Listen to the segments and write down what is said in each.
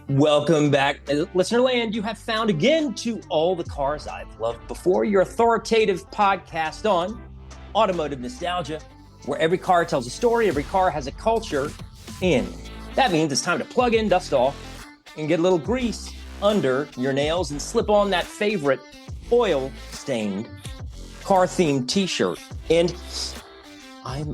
Welcome back, listener land. You have found again to All the Cars I've Loved Before, your authoritative podcast on automotive nostalgia, where every car tells a story, every car has a culture, and that means it's time to plug in, dust off, and get a little grease under your nails and slip on that favorite oil-stained car-themed t-shirt. And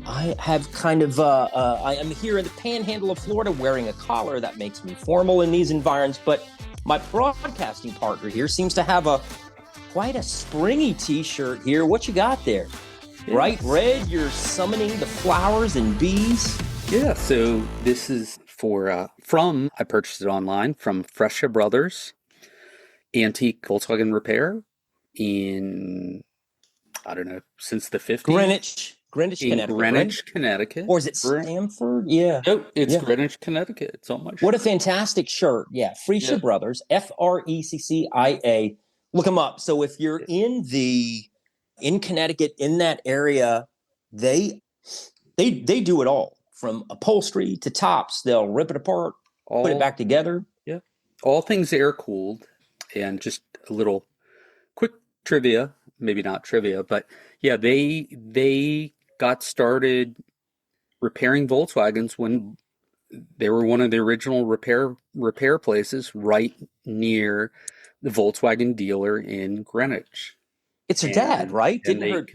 I have kind of, I am here in the panhandle of Florida wearing a collar that makes me formal in these environs, but my broadcasting partner here seems to have quite a springy t-shirt here. What you got there? Yeah. Bright red, you're summoning the flowers and bees. Yeah, so this is I purchased it online from Fresha Brothers Antique Volkswagen Repair in, I don't know, since the 50s. Greenwich, Connecticut. Greenwich, right? Connecticut. Or is it Stamford? Yeah. Nope, it's Greenwich, Connecticut. It's on my shirt. What a fantastic shirt. Yeah, Fresha Brothers, Freccia. Look them up. So if you're in Connecticut, in that area, they do it all. From upholstery to tops. They'll rip it apart, put it back together. Yeah. All things air-cooled. And just a little quick trivia, maybe not trivia, but yeah, they got started repairing Volkswagens when they were one of the original repair places right near the Volkswagen dealer in Greenwich. It's her dad, right? Her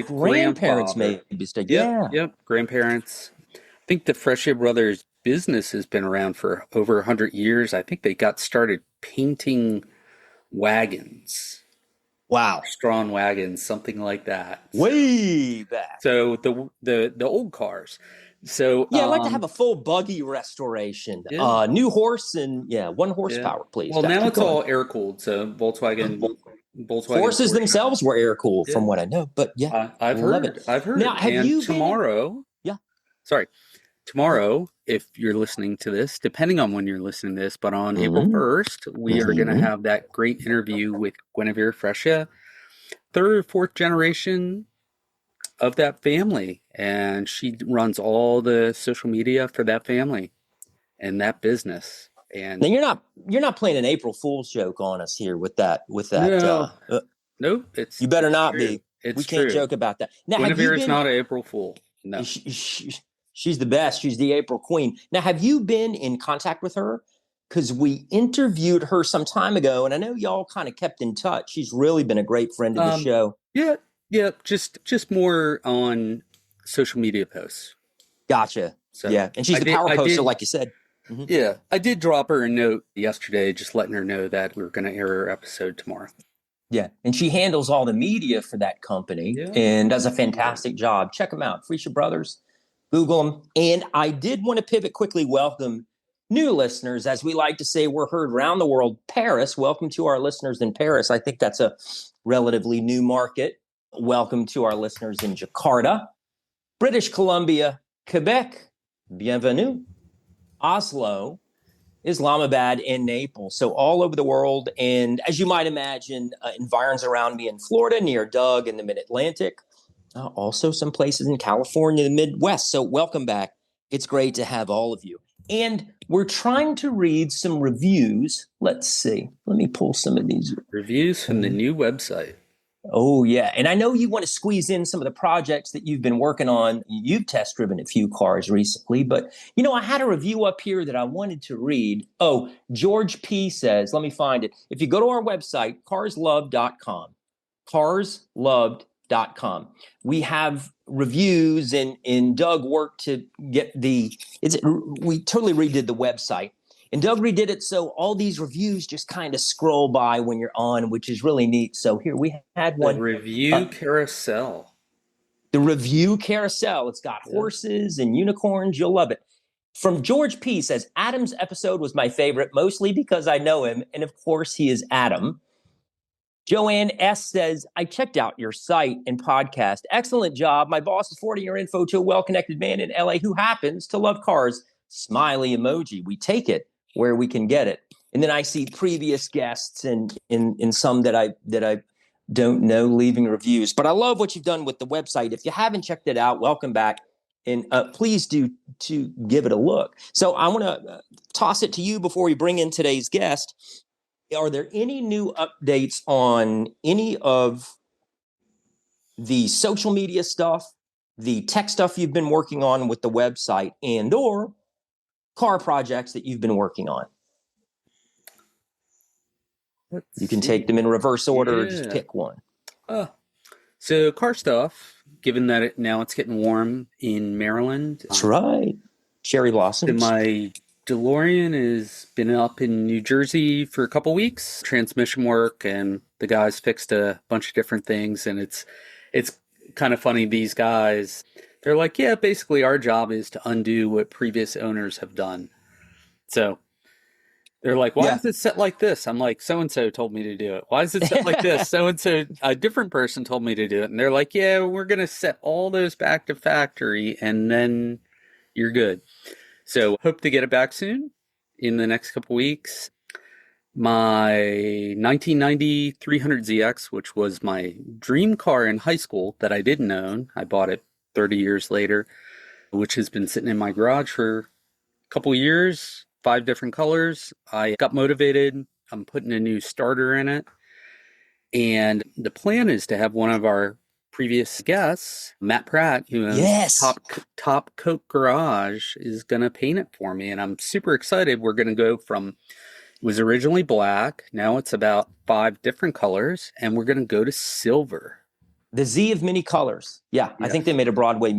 grandparents maybe. Yep, grandparents. I think the Fresha Brothers business has been around for over 100 years. I think they got started painting wagons. Wow. Strawn wagons, something like that. Way back. So the old cars. So I'd like to have a full buggy restoration. New horse and one horsepower, please. Well, now it's all air cooled. So Volkswagen horses Porsche. Themselves were air cooled, from what I know. But I've heard. Now, have you tomorrow? Tomorrow, if you're listening to this, depending on when you're listening to this, but on April 1st, we are going to have that great interview with Guinevere Fresha, third or fourth generation of that family. And she runs all the social media for that family and that business. And now you're not playing an April Fool's joke on us here with that. Nope. You better not be. We can't joke about that. Now, Guinevere is not an April Fool. No. She's the best. She's the April Queen. Now, have you been in contact with her? Because we interviewed her some time ago, and I know y'all kind of kept in touch. She's really been a great friend of the show. Yeah. Just more on social media posts. Gotcha. So and she's the power poster, like you said. Mm-hmm. Yeah, I did drop her a note yesterday, just letting her know that we were going to air her episode tomorrow. Yeah, and she handles all the media for that company and does a fantastic job. Check them out, Fresha Brothers. Google them. And I did want to pivot quickly, welcome new listeners. As we like to say, we're heard around the world. Paris, welcome to our listeners in Paris. I think that's a relatively new market. Welcome to our listeners in Jakarta, British Columbia, Quebec, bienvenue, Oslo, Islamabad, and Naples. So all over the world. And as you might imagine, environs around me in Florida, near Doug in the mid-Atlantic. Also some places in California, the Midwest. So welcome back. It's great to have all of you. And we're trying to read some reviews. Let's see. Let me pull some of these. Reviews from the new website. Oh, yeah. And I know you want to squeeze in some of the projects that you've been working on. You've test driven a few cars recently. But, I had a review up here that I wanted to read. Oh, George P. says, let me find it. If you go to our website, carsloved.com, carsloved.com. We have reviews and Doug worked to get we totally redid the website and Doug redid it. So all these reviews just kind of scroll by when you're on, which is really neat. So here we had one. The review carousel. The review carousel. It's got horses and unicorns. You'll love it. From George P. says, Adam's episode was my favorite, mostly because I know him. And of course he is Adam. Joanne S. says, I checked out your site and podcast. Excellent job. My boss is forwarding your info to a well-connected man in LA who happens to love cars. Smiley emoji. We take it where we can get it. And then I see previous guests and some that I don't know leaving reviews. But I love what you've done with the website. If you haven't checked it out, welcome back. And please do to give it a look. So I want to toss it to you before we bring in today's guest. Are there any new updates on any of the social media stuff, the tech stuff you've been working on with the website, and or car projects that you've been working on? You can take them in reverse order or just pick one. So car stuff, given that now it's getting warm in Maryland. That's right. Cherry blossoms. My DeLorean has been up in New Jersey for a couple weeks. Transmission work, and the guys fixed a bunch of different things. And it's kind of funny. These guys, they're like, yeah, basically our job is to undo what previous owners have done. So they're like, why is it set like this? I'm like, so-and-so told me to do it. Why is it set like this? So-and-so, a different person told me to do it. And they're like, yeah, we're going to set all those back to factory and then you're good. So hope to get it back soon in the next couple weeks. My 1990 300ZX, which was my dream car in high school that I didn't own. I bought it 30 years later, which has been sitting in my garage for a couple years. 5 different colors. I got motivated. I'm putting a new starter in it. And the plan is to have one of our previous guests, Matt Pratt, who owns Top Coat Garage, is going to paint it for me. And I'm super excited. We're going to go from, it was originally black. Now it's about 5 different colors. And we're going to go to silver. The Z of many colors. Yeah, I think they made a Broadway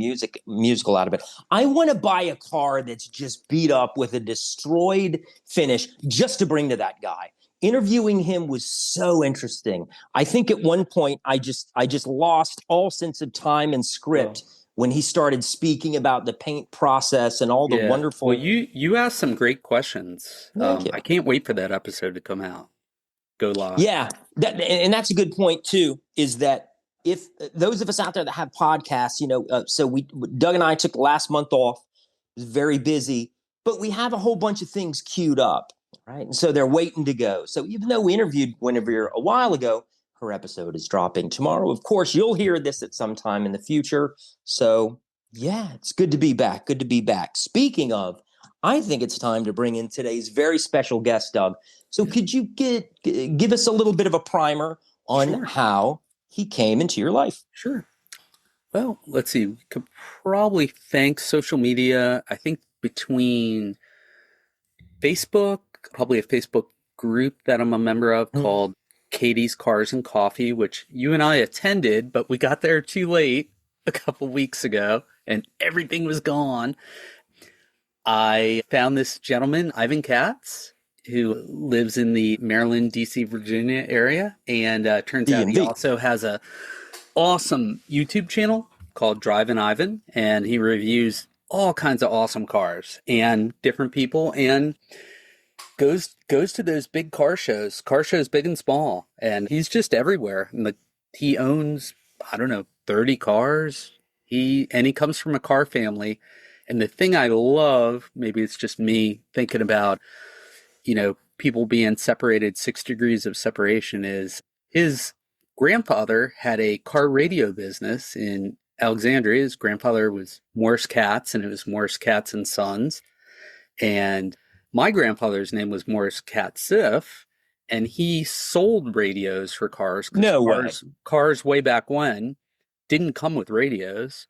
musical out of it. I want to buy a car that's just beat up with a destroyed finish just to bring to that guy. Interviewing him was so interesting. I think at one point I just lost all sense of time and script when he started speaking about the paint process and all the wonderful. Well, you asked some great questions. I can't wait for that episode to come out. Go live. Yeah, and that's a good point too. Is that if those of us out there that have podcasts, so Doug and I took the last month off, it was very busy, but we have a whole bunch of things queued up, right? And so they're waiting to go. So even though we interviewed Guinevere a while ago, her episode is dropping tomorrow. Of course, you'll hear this at some time in the future. So yeah, it's good to be back. Good to be back. Speaking of, I think it's time to bring in today's very special guest, Doug. So could you give us a little bit of a primer on how he came into your life? Sure. Well, let's see. We could probably thank social media. I think between Facebook, probably a Facebook group that I'm a member of called Katie's Cars and Coffee, which you and I attended, but we got there too late a couple weeks ago and everything was gone. I found this gentleman, Ivan Katz, who lives in the Maryland, DC, Virginia area. And turns out he also has a awesome YouTube channel called Drivin Ivan. And he reviews all kinds of awesome cars and different people and goes to those big car shows big and small. And he's just everywhere. And he owns, 30 cars. He comes from a car family. And the thing I love, maybe it's just me thinking about, people being separated 6 degrees of separation, is his grandfather had a car radio business in Alexandria. His grandfather was Morris Katz, and it was Morris Katz and Sons. And my grandfather's name was Morris Katz, and he sold radios for cars. Cars way back when didn't come with radios.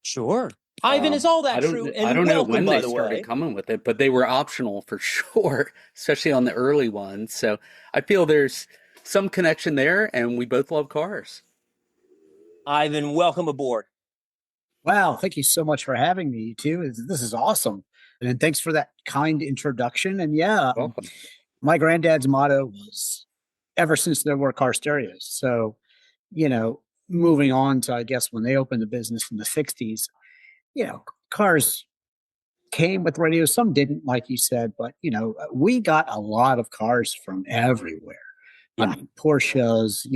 Sure. Ivan, is all that true? And I don't know when they started coming with it, but they were optional for sure, especially on the early ones. So I feel there's some connection there, and we both love cars. Ivan, welcome aboard. Wow, thank you so much for having me, you two. This is awesome. And thanks for that kind introduction. And welcome. My granddad's motto was, ever since there were car stereos. So, moving on to, I guess, when they opened the business in the 60s, cars came with radios. Some didn't, like you said, but, we got a lot of cars from everywhere. Yeah. I mean, Porsches,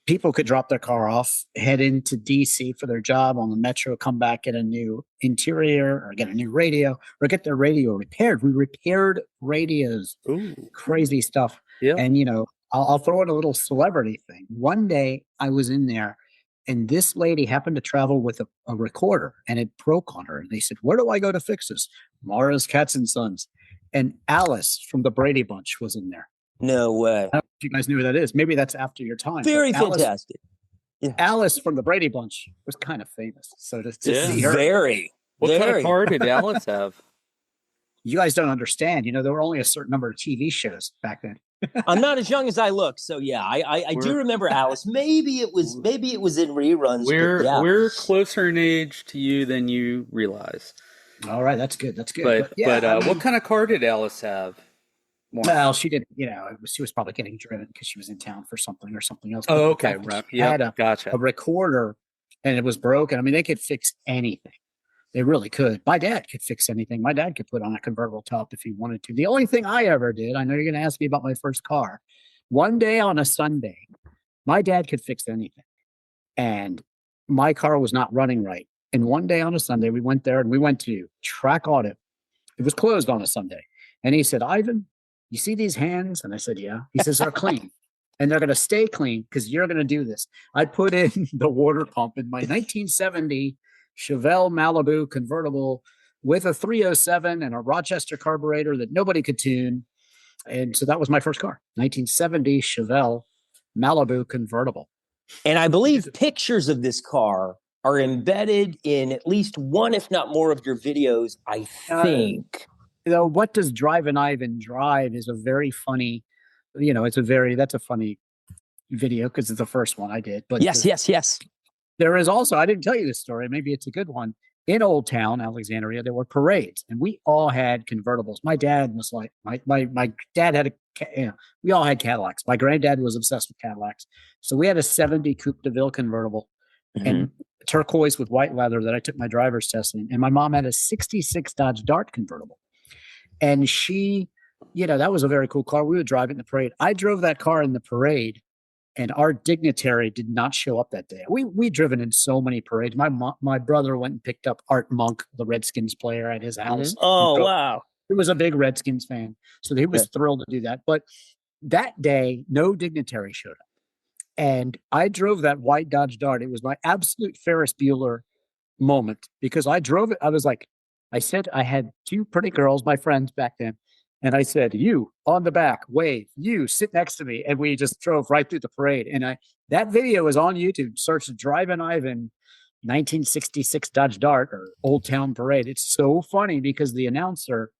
people could drop their car off, head into DC for their job on the metro, come back, get a new interior or get a new radio or get their radio repaired. We repaired radios. Ooh. Crazy stuff. Yeah. And, I'll throw in a little celebrity thing. One day I was in there And this lady happened to travel with a recorder, and it broke on her. And they said, "Where do I go to fix this?" Mara's Katz and Sons. And Alice from the Brady Bunch was in there. No way. I don't know if you guys knew who that is. Maybe that's after your time. Very Alice, fantastic. Yeah. Alice from the Brady Bunch was kind of famous. So to see her. Very. What kind of car did Alice have? You guys don't understand. There were only a certain number of TV shows back then. I'm not as young as I look, so yeah, I do remember Alice. Maybe it was in reruns. We're closer in age to you than you realize. All right, that's good. That's good. But what kind of car did Alice have? Well, she didn't. She was probably getting driven because she was in town for something or something else. Oh, okay, right. Yeah, gotcha. A recorder, and it was broken. I mean, they could fix anything. They really could. My dad could fix anything. My dad could put on a convertible top if he wanted to. The only thing I ever did, I know you're going to ask me about my first car. One day on a Sunday, my dad could fix anything. And my car was not running right. And one day on a Sunday, we went there and we went to Track Audit. It was closed on a Sunday. And he said, "Ivan, you see these hands?" And I said, "Yeah." He says, "They're clean. And they're going to stay clean because you're going to do this." I put in the water pump in my 1970 Chevelle Malibu Convertible with a 307 and a Rochester carburetor that nobody could tune. And so that was my first car, 1970 Chevelle Malibu Convertible. And I believe pictures of this car are embedded in at least one, if not more, of your videos, I think. What does Drivin Ivan drive is a very funny, that's a funny video because it's the first one I did. But yes. There is also, I didn't tell you this story, maybe it's a good one. In Old Town, Alexandria, there were parades, and we all had convertibles. My dad was like, my dad had we all had Cadillacs. My granddad was obsessed with Cadillacs. So we had a 70 Coupe de Ville convertible and turquoise with white leather that I took my driver's test in. And my mom had a 66 Dodge Dart convertible. And she, that was a very cool car. We would drive it in the parade. I drove that car in the parade. And our dignitary did not show up that day. We driven in so many parades. My brother went and picked up Art Monk, the Redskins player, at his house. Oh, wow. He was a big Redskins fan. So he was thrilled to do that. But that day, no dignitary showed up. And I drove that white Dodge Dart. It was my absolute Ferris Bueller moment because I drove it. I said I had two pretty girls, my friends back then. And I said, "You on the back, wave, you sit next to me." And we just drove right through the parade. And that video is on YouTube. Search Drivin Ivan 1966 Dodge Dart or Old Town Parade. It's so funny because the announcer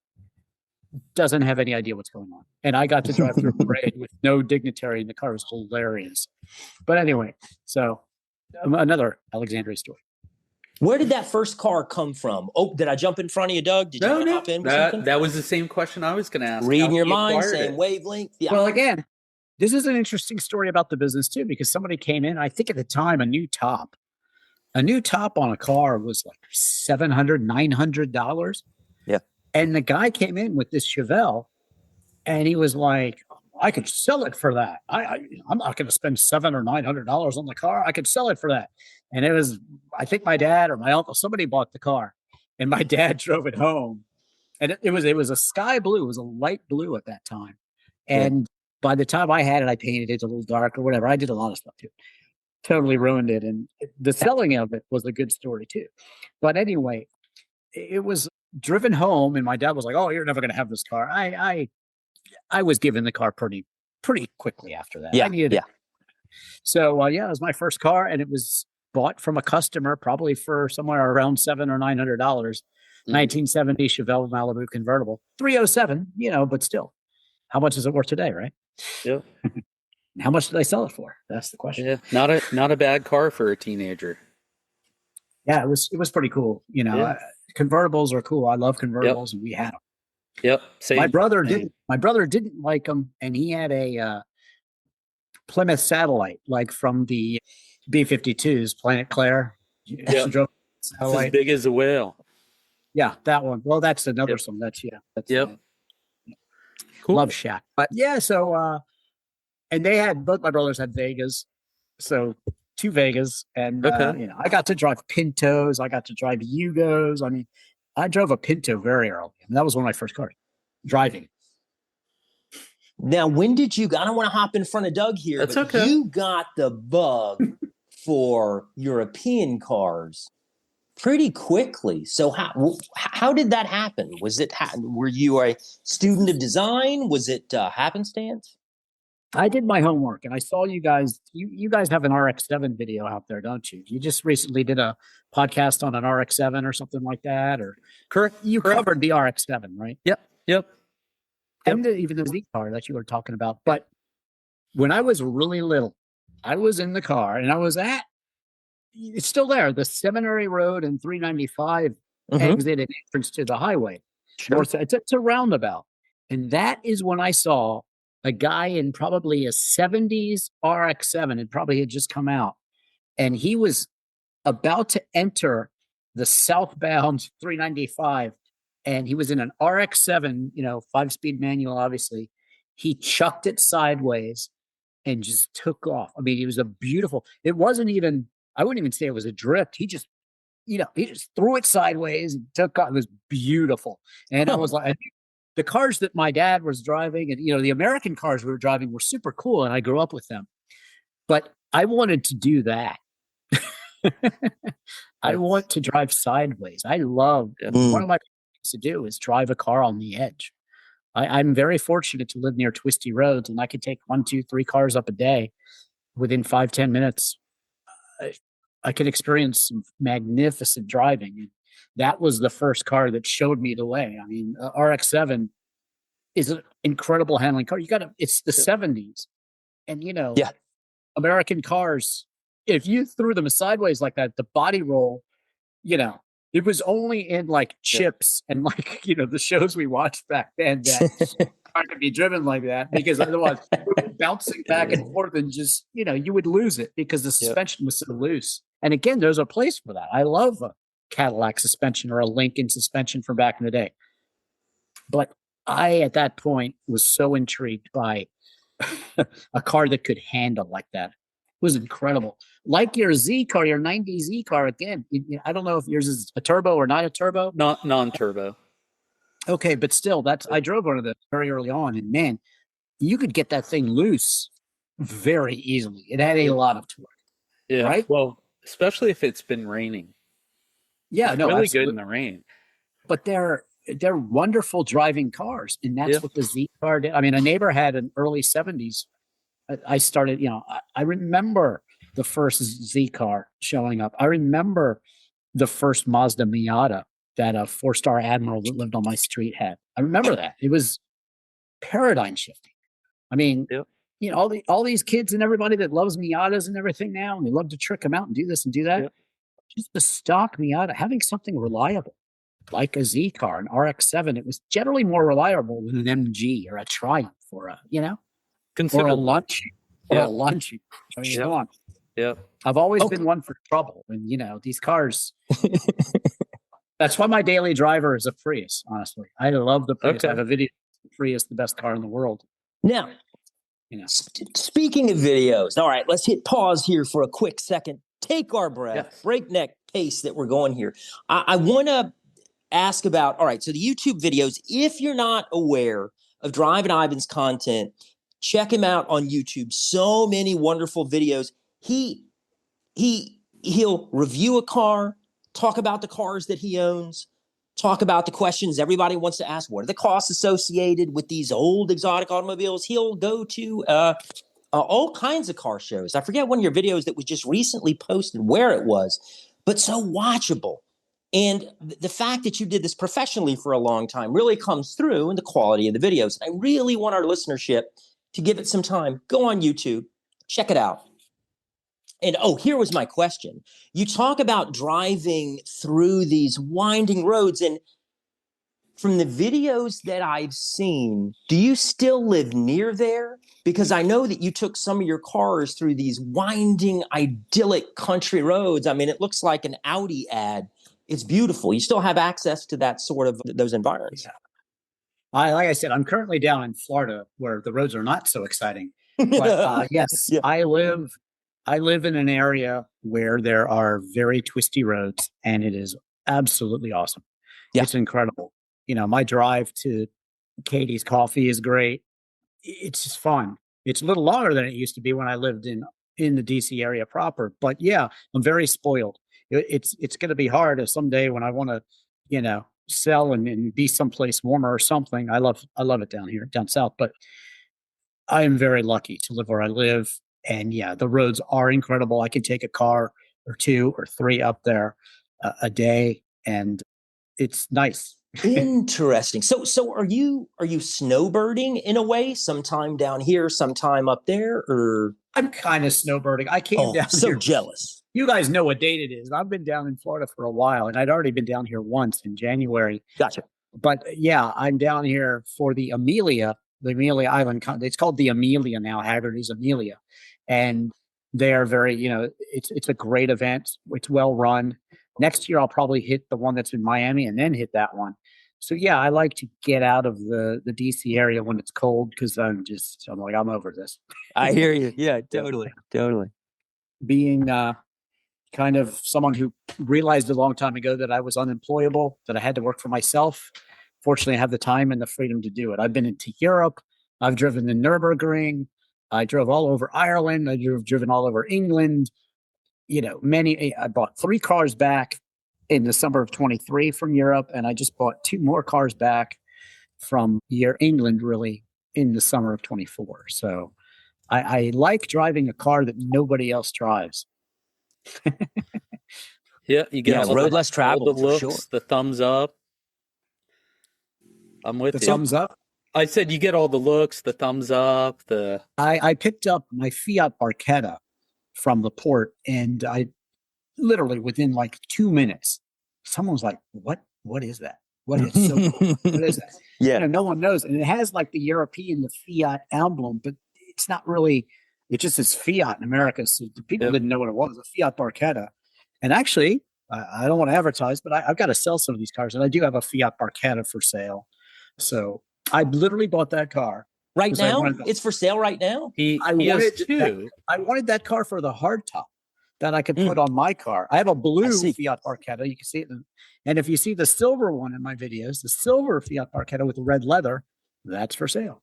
doesn't have any idea what's going on. And I got to drive through a parade with no dignitary in the car. It was hilarious. But anyway, so another Alexandria story. Where did that first car come from? Oh, did I jump in front of you, Doug? Did you hop in with something? That was the same question I was going to ask. Reading your mind, same wavelength. Yeah. Well, again, this is an interesting story about the business too, because somebody came in, I think at the time, a new top on a car was like $700, $900. Yeah. And the guy came in with this Chevelle and he was like, "I could sell it for that. I'm not going to spend $700 or $900 on the car. I could sell it for that." And it was, I think my dad or my uncle, somebody bought the car and my dad drove it home. And it was a sky blue. It was a light blue at that time. And by the time I had it, I painted it a little dark or whatever. I did a lot of stuff too. Totally ruined it. And the selling of it was a good story too. But anyway, it was driven home and my dad was like, "Oh, you're never going to have this car." I was given the car pretty quickly after that. Yeah. I needed it. So it was my first car and it was bought from a customer probably for somewhere around $700 or $900. 1970 Chevelle Malibu Convertible, 307, but still, how much is it worth today, right? Yeah. How much did I sell it for? That's the question. Yeah, not a bad car for a teenager. Yeah, it was pretty cool. Convertibles are cool. I love convertibles, and we had them. Yep. Same. My brother didn't like them, and he had a Plymouth Satellite, like from the B-52s, Planet Claire. Yeah. It's as big as a whale. Yeah, that one. Well, that's another one. That's cool. Love Shack. But so and they had, both my brothers had Vegas, so 2 Vegas, and I got to drive Pintos, I got to drive Yugos. I mean, I drove a Pinto very early, and that was one of my first cars driving. Now, when did you? I don't want to hop in front of Doug here. That's but okay. You got the bug for European cars pretty quickly. So how did that happen? Were you a student of design? Was it happenstance? I did my homework and I saw you guys. You guys have an RX-7 video out there, don't you? You just recently did a podcast on an RX-7 or something like that, or Correct. you Correct. covered the RX-7, right? Yep. And even the Z car that you were talking about. But when I was really little, I was in the car and I was at, it's still there, the Seminary Road and 395 exit and entrance to the highway. Sure. It's a roundabout. And that is when I saw a guy in probably a 70s RX-7. It probably had just come out. And he was about to enter the southbound 395. And he was in an RX-7, 5-speed manual, obviously. He chucked it sideways and just took off. I mean, it was it wasn't even, I wouldn't even say it was a drift. He just threw it sideways and took off. It was beautiful. And I was like, the cars that my dad was driving and, the American cars we were driving were super cool. And I grew up with them. But I wanted to do that. I want to drive sideways. I love one of my things to do is drive a car on the edge. I'm very fortunate to live near twisty roads, and I could take 1, 2, 3 cars up a day within 5-10 minutes. I could experience some magnificent driving. And that was the first car that showed me the way. I mean, RX-7 is an incredible handling car. It's the 70s, and American cars, if you threw them sideways like that, the body roll, it was only in like Chips and like, the shows we watched back then that car could be driven like that, because otherwise bouncing back and forth and just, you would lose it because the suspension was so loose. And again, there's a place for that. I love a Cadillac suspension or a Lincoln suspension from back in the day. But I, at that point, was so intrigued by a car that could handle like that. It was incredible. Like your Z car, your 90 Z car, again, I don't know if yours is a turbo or not a turbo. Not non-turbo. Okay, but still, I drove one of those very early on, and man, you could get that thing loose very easily. It had a lot of torque. Yeah. Right? Well, especially if it's been raining. Yeah, it's no, really absolutely good in the rain. But they're wonderful driving cars, and that's what the Z car did. I mean, a neighbor had an early 70s. I started, I remember the first Z car showing up. I remember the first Mazda Miata that a 4-star admiral that lived on my street had. I remember that. It was paradigm shifting. I mean, all these kids and everybody that loves Miatas and everything now, and they love to trick them out and do this and do that. Yep. Just the stock Miata, having something reliable like a Z car, an RX-7, it was generally more reliable than an MG or a Triumph or a, or a lunch. Or a lunch. I mean, come on. Yep. I've always been one for trouble. And, these cars. That's why my daily driver is a Prius, honestly. I love the Prius. Okay. I have a video. Prius, the best car in the world. Now, speaking of videos, all right, let's hit pause here for a quick second. Take our breath, breakneck pace that we're going here. I want to ask about, all right, so the YouTube videos, if you're not aware of Drivin Ivan's content, check him out on YouTube. So many wonderful videos. He'll review a car, talk about the cars that he owns, talk about the questions everybody wants to ask. What are the costs associated with these old exotic automobiles? He'll go to all kinds of car shows. I forget one of your videos that was just recently posted where it was, but so watchable. And the fact that you did this professionally for a long time really comes through in the quality of the videos. I really want our listenership to give it some time. Go on YouTube, check it out. And here was my question. You talk about driving through these winding roads, and from the videos that I've seen, do you still live near there? Because I know that you took some of your cars through these winding, idyllic country roads. I mean, it looks like an Audi ad. It's beautiful. You still have access to that sort of those environments. Yeah. Like I said, I'm currently down in Florida where the roads are not so exciting. But yes, I live in an area where there are very twisty roads, and it is absolutely awesome. Yeah. It's incredible. My drive to Katie's Coffee is great. It's just fun. It's a little longer than it used to be when I lived in in the DC area proper. But yeah, I'm very spoiled. It's going to be hard if someday when I want to, sell and be someplace warmer or something. I love it down here, down south, but I am very lucky to live where I live. And yeah, the roads are incredible. I can take a car or 2 or 3 up there a day, and it's nice. Interesting. So are you snowbirding in a way? Sometime down here, sometime up there, or I'm kind of snowbirding. I came down so here. jealous. You guys know what date it is. I've been down in Florida for a while, and I'd already been down here once in January. Gotcha. But yeah, I'm down here for the Amelia Ivan. It's called the Amelia now. Haggerty's Amelia, and they are very, it's a great event. It's well run. Next year, I'll probably hit the one that's in Miami and then hit that one. So yeah, I like to get out of the DC area when it's cold because I'm like, I'm over this. I hear you. Yeah, totally. Being kind of someone who realized a long time ago that I was unemployable, that I had to work for myself. Fortunately, I have the time and the freedom to do it. I've been into Europe. I've driven the Nürburgring. I drove all over Ireland. I've driven all over England. I bought 3 cars back in the summer of 23 from Europe, and I just bought 2 more cars back from England, really, in the summer of 24. So I like driving a car that nobody else drives. Yeah, you get road less traveled, all the looks, for sure. The thumbs up. I'm with you. Thumbs up? I said you get all the looks, the thumbs up, I picked up my Fiat Barchetta from the port, and I literally within like 2 minutes, someone was like, what is that? What is that? Yeah. No one knows. And it has like the European, the Fiat emblem, but it's not really, it just says Fiat in America. So the people didn't know what it was, a Fiat Barchetta. And actually, I don't want to advertise, but I've got to sell some of these cars, and I do have a Fiat Barchetta for sale. So I literally bought that car. Right now? It's for sale right now? I wanted that car for the hardtop that I could put on my car. I have a blue Fiat Barchetta. You can see it. And if you see the silver one in my videos, the silver Fiat Barchetta with the red leather, that's for sale.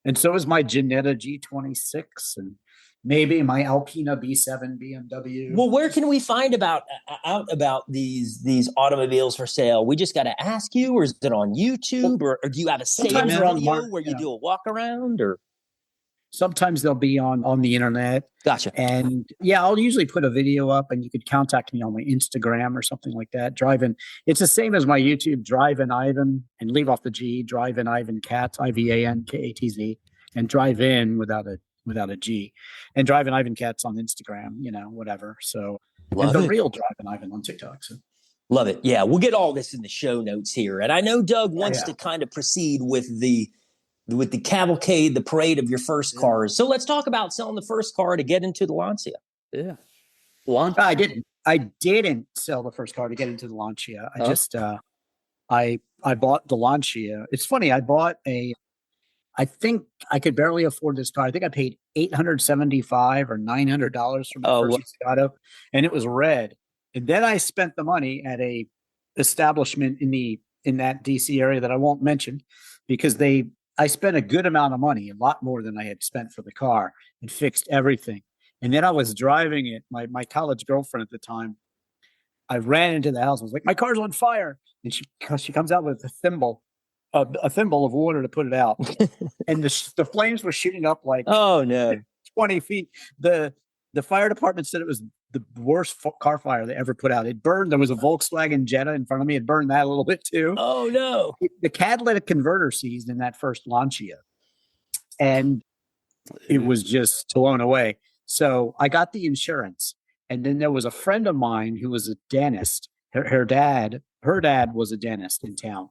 And so is my Ginetta G26 and maybe my Alpina B7 BMW. Well, where can we find out about these automobiles for sale? We just got to ask you, or is it on YouTube, or do you have a sales video where you do a walk around, or? Sometimes they'll be on the internet. Gotcha. And yeah, I'll usually put a video up, and you could contact me on my Instagram or something like that. Drivin. It's the same as my YouTube, Drivin Ivan, and leave off the G, Drivin Ivan Katz, IvanKatz, and drive in without a G, and Drivin Ivan Katz on Instagram, whatever. So the real Drivin Ivan on TikTok. So. Love it. Yeah, we'll get all this in the show notes here. And I know Doug wants to kind of proceed with the cavalcade, the parade of your first cars. So let's talk about selling the first car to get into the Lancia. Yeah. Lancia. I didn't sell the first car to get into the Lancia. I just I bought the Lancia. It's funny, I think I could barely afford this car. I think I paid $875 or $900 for my first Zagato, and it was red. And then I spent the money at a establishment in that DC area that I won't mention, because I spent a good amount of money, a lot more than I had spent for the car, and fixed everything. And then I was driving it. My college girlfriend at the time, I ran into the house. I was like, my car's on fire. And she comes out with a thimble of water to put it out. And the flames were shooting up like 20 feet. The fire department said it was the worst car fire they ever put out. It burned. There was a Volkswagen Jetta in front of me. It burned that a little bit too. Oh no. The catalytic converter seized in that first Lancia, and it was just blown away. So I got the insurance, and then there was a friend of mine who was a dentist. Her dad was a dentist in town.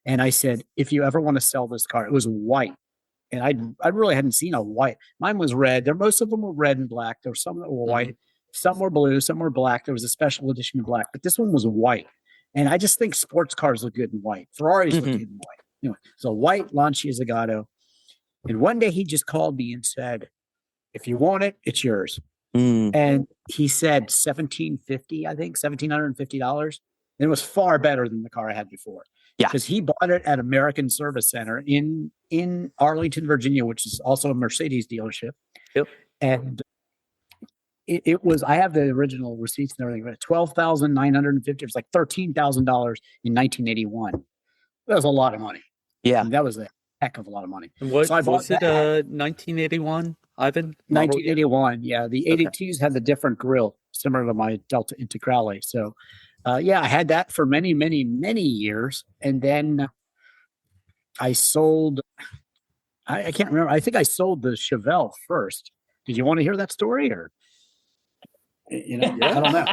And I said, if you ever want to sell this car, it was white. And I really hadn't seen a white. Mine was red. Most of them were red and black. There were some that were white. Some were blue. Some were black. There was a special edition of black. But this one was white. And I just think sports cars look good in white. Ferraris look good in white. Anyway, so white Lancia Zagato. And one day he just called me and said, if you want it, it's yours. And he said $1,750, I think, $1,750. And it was far better than the car I had before. Yeah. Because he bought it at American Service Center in Arlington, Virginia, which is also a Mercedes dealership. Yep. And it was, I have the original receipts and everything, but $12,950. It was like $13,000 in 1981. That was a lot of money. Yeah. And that was a heck of a lot of money. And what So I bought was it? that. 1981, Ivan? Model year? 1981. Yeah. The 82s had the different grill, similar to my Delta Integrale. So, yeah, I had that for many, many, many years. And then I sold, I can't remember. I think I sold the Chevelle first. Did you want to hear that story or? I don't know.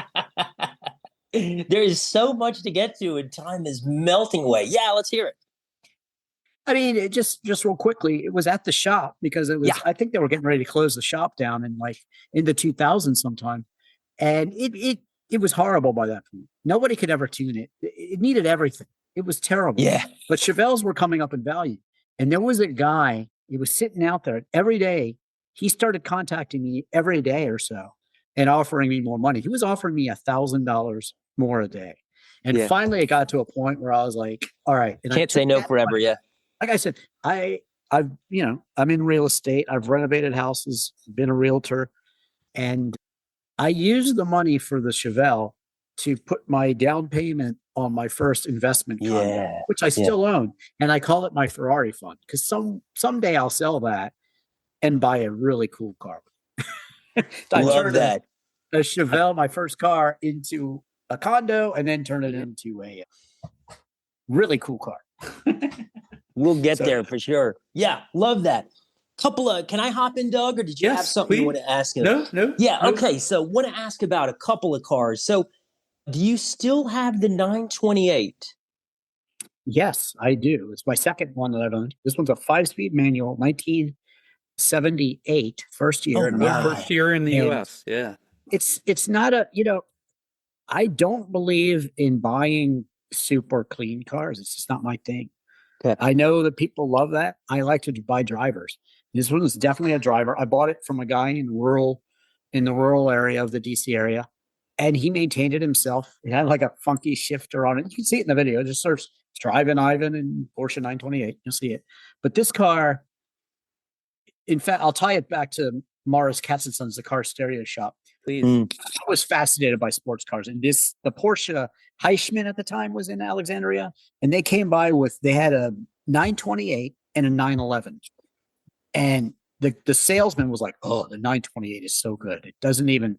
There is so much to get to, and time is melting away. Yeah, let's hear it. I mean, it just real quickly, it was at the shop because it was, I think they were getting ready to close the shop down in the 2000s sometime. And it was horrible by that point. Nobody could ever tune it. It needed everything. It was terrible. Yeah. But Chevelles were coming up in value. And there was a guy, he was sitting out there every day. He started contacting me every day or so and offering me more money. He was offering me $1,000 more a day. And finally it got to a point where I was like, all right. And can't say no forever. money. Yeah. Like I said, I'm in real estate. I've renovated houses, been a realtor, and I used the money for the Chevelle to put my down payment on my first investment condo, which I still own. And I call it my Ferrari fund because someday I'll sell that and buy a really cool car. I love that. A Chevelle, my first car, into a condo and then turn it into a really cool car. We'll get there for sure. Yeah, love that. Can I hop in, Doug, or did you have something you want to ask? No. Yeah, okay. So want to ask about a couple of cars. So do you still have the 928? Yes, I do. It's my second one that I've owned. This one's a 5-speed manual, 1978, first year. First year in the US. Yeah. It's not I don't believe in buying super clean cars. It's just not my thing. Okay. I know that people love that. I like to buy drivers. This one is definitely a driver. I bought it from a guy in the rural area of the DC area, and he maintained it himself. It had like a funky shifter on it. You can see it in the video. Just search Drivin Ivan and Porsche 928. You'll see it. But this car, in fact, I'll tie it back to Morris Katz & Sons, the car stereo shop. Please. I was fascinated by sports cars, and the Porsche Heichmann at the time was in Alexandria, and they came by they had a 928 and a 911, and the salesman was like, "Oh, the 928 is so good. It doesn't even."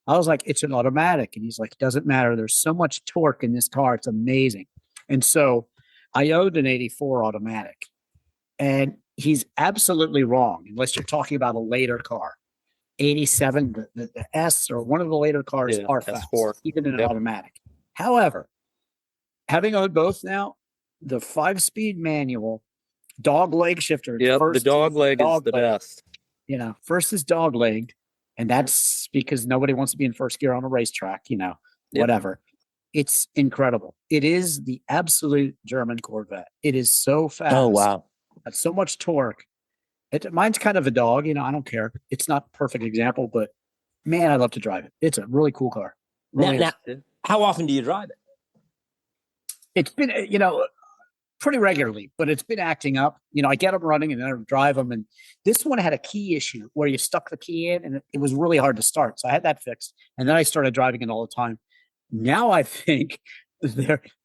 I was like, "It's an automatic," and he's like, "It doesn't matter. There's so much torque in this car. It's amazing." And so I owned an 84 automatic, and he's absolutely wrong unless you're talking about a later car. 87, the S or one of the later cars are fast, even in an automatic. However, having owned both now, the 5-speed manual dog leg shifter. The dog leg is the best. First is dog legged, and that's because nobody wants to be in first gear on a racetrack, whatever. It's incredible. It is the absolute German Corvette. It is so fast. Oh, wow. Got so much torque. Mine's kind of a dog, I don't care. It's not a perfect example, but man, I love to drive it. It's a really cool car. Really now, how often do you drive it? It's been, pretty regularly, but it's been acting up. I get them running and then I drive them. And this one had a key issue where you stuck the key in and it was really hard to start. So I had that fixed. And then I started driving it all the time. Now I think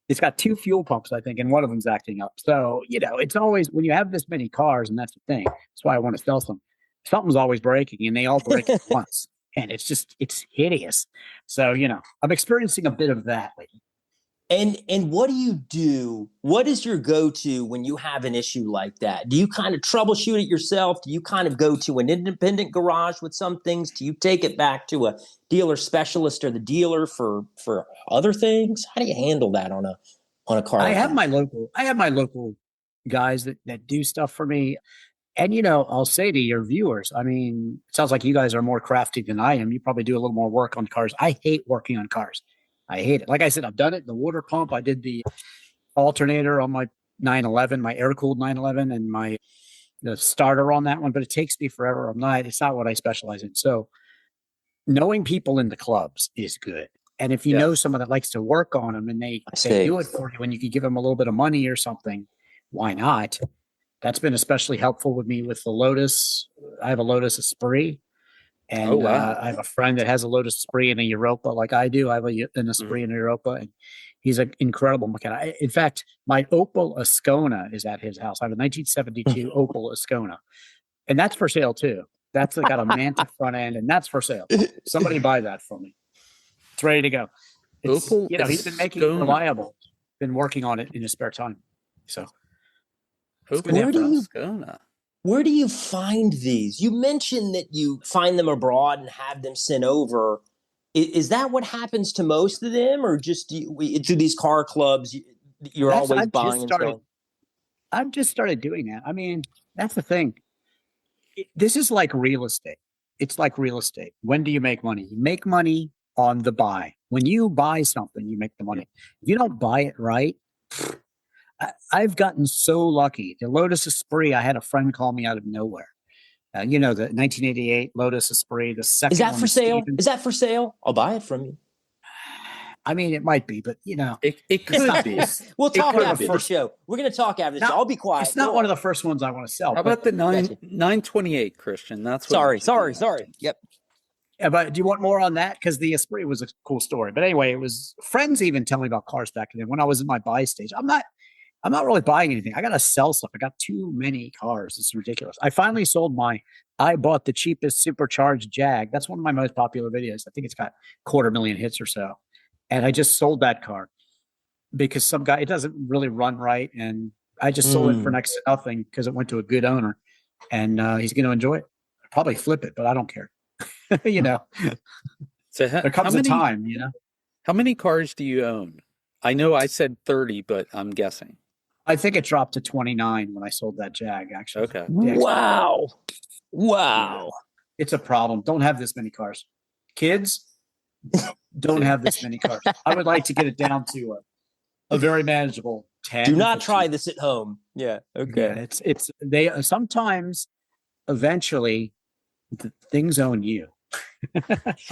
it's got 2 fuel pumps, I think, and one of them's acting up. So, it's always, when you have this many cars, and that's the thing, that's why I want to sell some, something's always breaking, and they all break at once. And it's hideous. So, I'm experiencing a bit of that lately. And what do you do? What is your go-to when you have an issue like that? Do you kind of troubleshoot it yourself? Do you kind of go to an independent garage with some things? Do you take it back to a dealer specialist or the dealer for other things? How do you handle that on a car? I have my local guys that do stuff for me. And, I'll say to your viewers, I mean, it sounds like you guys are more crafty than I am. You probably do a little more work on cars. I hate working on cars. I hate it. Like I said, I've done it. The water pump, I did the alternator on my 911, my air-cooled 911, and the starter on that one, but it takes me forever. It's not what I specialize in. So knowing people in the clubs is good. And if you know someone that likes to work on them and they do it for you and you can give them a little bit of money or something, why not? That's been especially helpful with me with the Lotus. I have a Lotus Esprit. And Oh, wow. I have a friend that has a Lotus Esprit and a Europa, like I do. I have an Esprit and a Europa, and he's an incredible mechanic. In fact, my Opel Ascona is at his house. I have a 1972 Opel Ascona, and that's for sale too. That's got a Manta front end, and that's for sale. Somebody buy that for me. It's ready to go. It's, Opel he's been making it Ascona. reliable. Been working on it in his spare time. So, Ascona. Where do you find these? You mentioned that you find them abroad and have them sent over. Is that what happens to most of them, or just through these car clubs, you're always buying and selling? I've just started doing that. I mean, that's the thing. This is like real estate. It's like real estate. When do you make money? You make money on the buy. When you buy something, you make the money. If you don't buy it right, I've gotten so lucky. The Lotus Esprit, I had a friend call me out of nowhere. The 1988 Lotus Esprit, the second. Is that for sale? Is that for sale? I'll buy it from you. I mean, it might be, but it could be. We'll talk after the show. We're going to talk after the show. I'll be quiet. It's not one of the first ones I want to sell. How about the 928, Christian? That's what sorry. Yep. Yeah, but do you want more on that? Because the Esprit was a cool story. But anyway, it was friends even telling me about cars back then. When I was in my buy stage, I'm not really buying anything. I got to sell stuff. I got too many cars. It's ridiculous. I finally sold I bought the cheapest supercharged Jag. That's one of my most popular videos. I think it's got 250,000 hits or so. And I just sold that car because some guy, it doesn't really run right. And I just sold it for next to nothing because it went to a good owner, and he's going to enjoy it. I'll probably flip it, but I don't care. So there comes a time, How many cars do you own? I know I said 30, but I'm guessing. I think it dropped to 29 when I sold that Jag, actually. Okay. Wow. It's a problem. Don't have this many cars. Kids, don't have this many cars. I would like to get it down to a very manageable 10. Do not try this at home. Yeah. Okay. Yeah, they sometimes eventually things own you.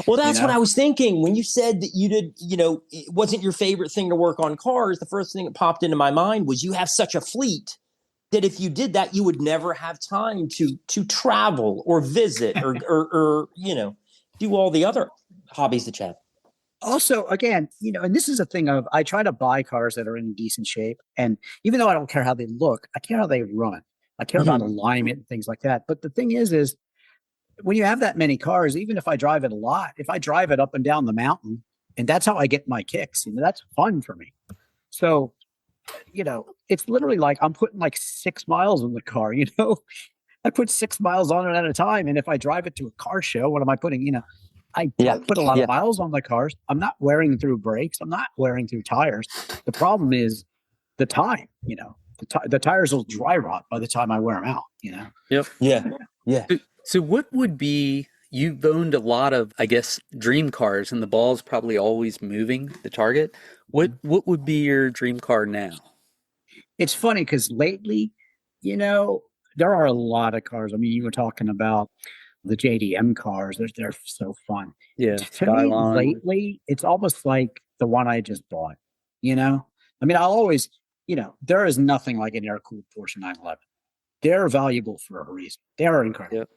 Well, that's what I was thinking when you said that you did, it wasn't your favorite thing to work on cars. The first thing that popped into my mind was you have such a fleet that if you did that, you would never have time to travel or visit or do all the other hobbies that you have. Also, again, and this is a thing of, I try to buy cars that are in decent shape. And even though I don't care how they look, I care how they run. I care about alignment and things like that. But the thing is when you have that many cars, even if I drive it a lot, if I drive it up and down the mountain, and that's how I get my kicks, that's fun for me. So, it's literally like I'm putting like 6 miles on the car, I put 6 miles on it at a time. And if I drive it to a car show, what am I putting, I put a lot of miles on my cars. I'm not wearing through brakes. I'm not wearing through tires. The problem is the time, the tires will dry rot by the time I wear them out, Yep. Yeah. So what would be, you've owned a lot of, I guess, dream cars, and the ball's probably always moving the target. What would be your dream car now? It's funny because lately, there are a lot of cars. I mean, you were talking about the JDM cars. They're so fun. Yeah. To me, lately, it's almost like the one I just bought, I mean, I'll always, there is nothing like an air-cooled Porsche 911. They're valuable for a reason. They are incredible. Yep.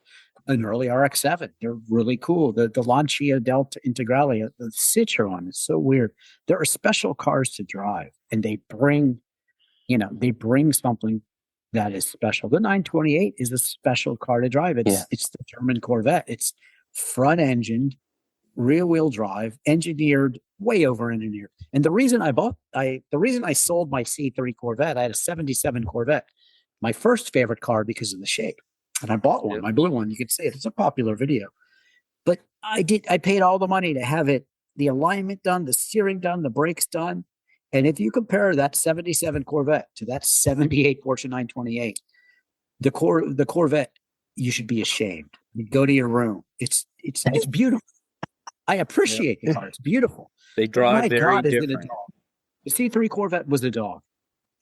An early RX-7, they're really cool. The Lancia Delta Integrale, the Citroen is so weird. There are special cars to drive, and they bring something that is special. The 928 is a special car to drive. It's the German Corvette. It's front-engined, rear-wheel drive, engineered, way over-engineered. And the reason I sold my C3 Corvette, I had a 77 Corvette, my first favorite car because of the shape. And I bought one, my blue one. You can see it. It's a popular video. But I paid all the money to have it, the alignment done, the steering done, the brakes done. And if you compare that 77 Corvette to that 78 Porsche 928, the Corvette, you should be ashamed. You go to your room. It's beautiful. I appreciate the car. It's beautiful. They drive very different. Is it a dog? The C3 Corvette was a dog.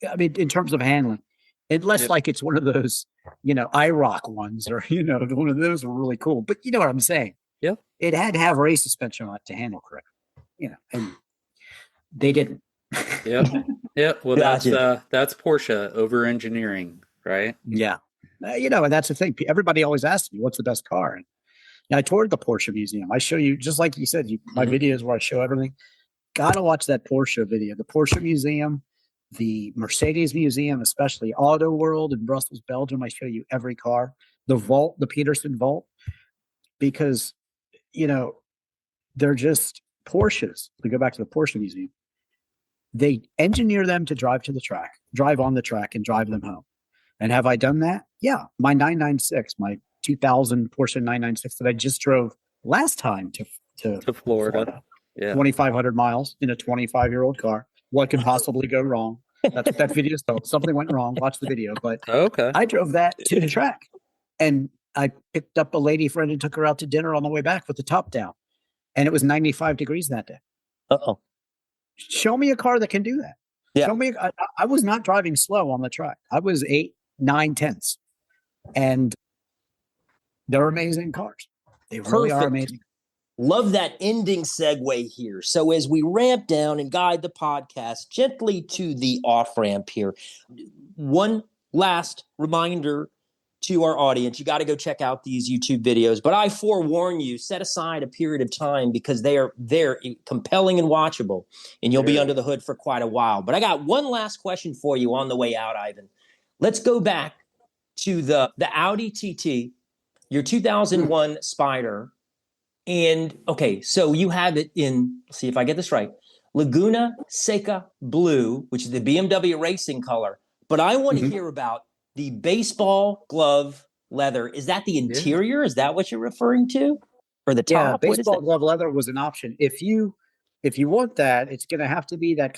I mean, in terms of handling. Unless like it's one of those, IROC ones or, one of those were really cool. But you know what I'm saying? Yep. It had to have race suspension on it to handle correctly, and they didn't. Yep. Well, that's Porsche over engineering, right? Yeah. And that's the thing. Everybody always asks me, what's the best car? And I toured the Porsche museum. I show you, just like you said, my videos where I show everything. Gotta watch that Porsche video. The Porsche museum, the Mercedes museum, especially Auto World in Brussels, Belgium. I show you every car. The vault, the Peterson vault, because, they're just Porsches. We go back to the Porsche museum. They engineer them to drive to the track, drive on the track, and drive them home. And have I done that? Yeah. My 996, my 2000 Porsche 996 that I just drove last time to Florida. Yeah. 2,500 miles in a 25-year-old car. What could possibly go wrong? That's what that video is told. Something went wrong. Watch the video. But okay, I drove that to the track, and I picked up a lady friend and took her out to dinner on the way back with the top down. And it was 95 degrees that day. Uh-oh. Show me a car that can do that. Yeah. Show me. I was not driving slow on the track. I was 8, 9 tenths. And they're amazing cars. They really are amazing. Love that ending segue here. So as we ramp down and guide the podcast gently to the off-ramp here, one last reminder to our audience, you got to go check out these YouTube videos. But I forewarn you, set aside a period of time because they're compelling and watchable, and you'll be under the hood for quite a while. But I got one last question for you on the way out, Ivan. Let's go back to the Audi TT, your 2001 Spider. And okay, so you have it in, let's see if I get this right, Laguna Seca Blue, which is the BMW racing color. But I want to hear about the baseball glove leather. Is that the interior? Is that what you're referring to? Or the top? Yeah, baseball glove leather was an option. If you want that, it's going to have to be that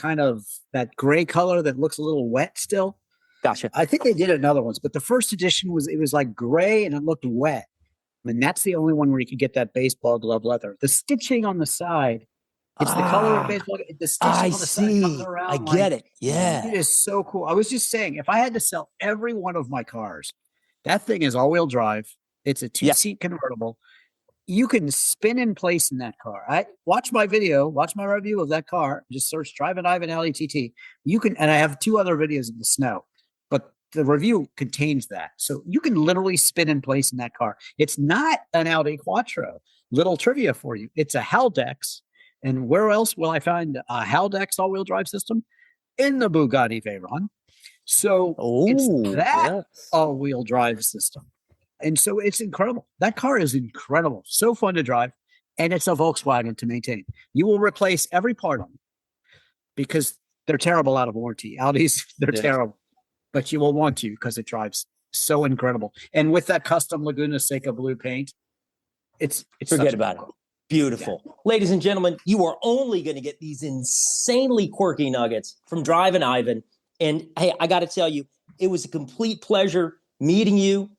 that gray color that looks a little wet still. Gotcha. I think they did another ones, but the first edition was like gray and it looked wet. And that's the only one where you could get that baseball glove leather. The stitching on the side, it's the color of baseball. The stitching on the side comes around. I get it. Yeah. It is so cool. I was just saying, if I had to sell every one of my cars, that thing is all-wheel drive. It's a 2-seat convertible. You can spin in place in that car. Watch my review of that car. Just search Drivin Ivan LETT. You can, and I have 2 other videos in the snow, but the review contains that. So you can literally spin in place in that car. It's not an Audi Quattro. Little trivia for you. It's a Haldex. And where else will I find a Haldex all-wheel drive system? In the Bugatti Veyron. So it's that all-wheel drive system. And so it's incredible. That car is incredible. So fun to drive. And it's a Volkswagen to maintain. You will replace every part on it because they're terrible out of warranty. Audis, they're terrible. But you will want to because it drives so incredible. And with that custom Laguna Seca blue paint, it's forget about it. Beautiful. Yeah. Ladies and gentlemen, you are only going to get these insanely quirky nuggets from Drivin Ivan. And hey, I got to tell you, it was a complete pleasure meeting you.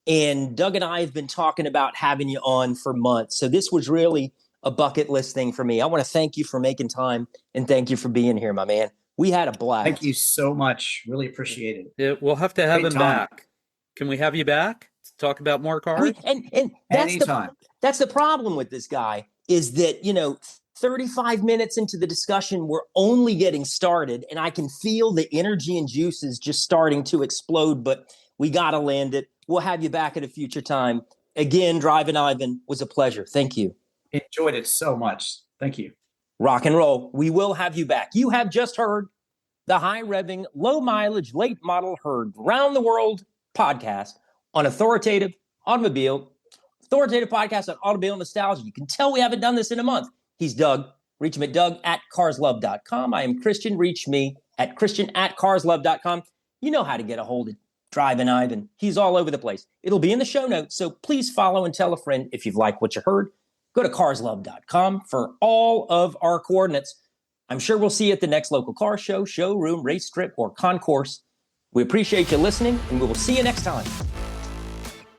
And Doug and I have been talking about having you on for months. So this was really a bucket list thing for me. I want to thank you for making time and thank you for being here, my man. We had a blast. Thank you so much. Really appreciate it. Yeah, we'll have to have him back. Can we have you back to talk about more cars? And that's the problem with this guy is that, 35 minutes into the discussion, we're only getting started and I can feel the energy and juices just starting to explode, but we got to land it. We'll have you back at a future time. Again, Drivin Ivan was a pleasure. Thank you. Enjoyed it so much. Thank you. Rock and roll. We will have you back. You have just heard the high-revving, low-mileage, late-model herd round the world podcast on authoritative podcast on automobile nostalgia. You can tell we haven't done this in a month. He's Doug. Reach him at doug@carslove.com. I am Christian. Reach me at christian@carslove.com. You know how to get a hold of Drivin Ivan. He's all over the place. It'll be in the show notes, so please follow and tell a friend if you've liked what you heard. Go to carslove.com for all of our coordinates. I'm sure we'll see you at the next local car show, showroom, race strip, or concourse. We appreciate you listening, and we will see you next time.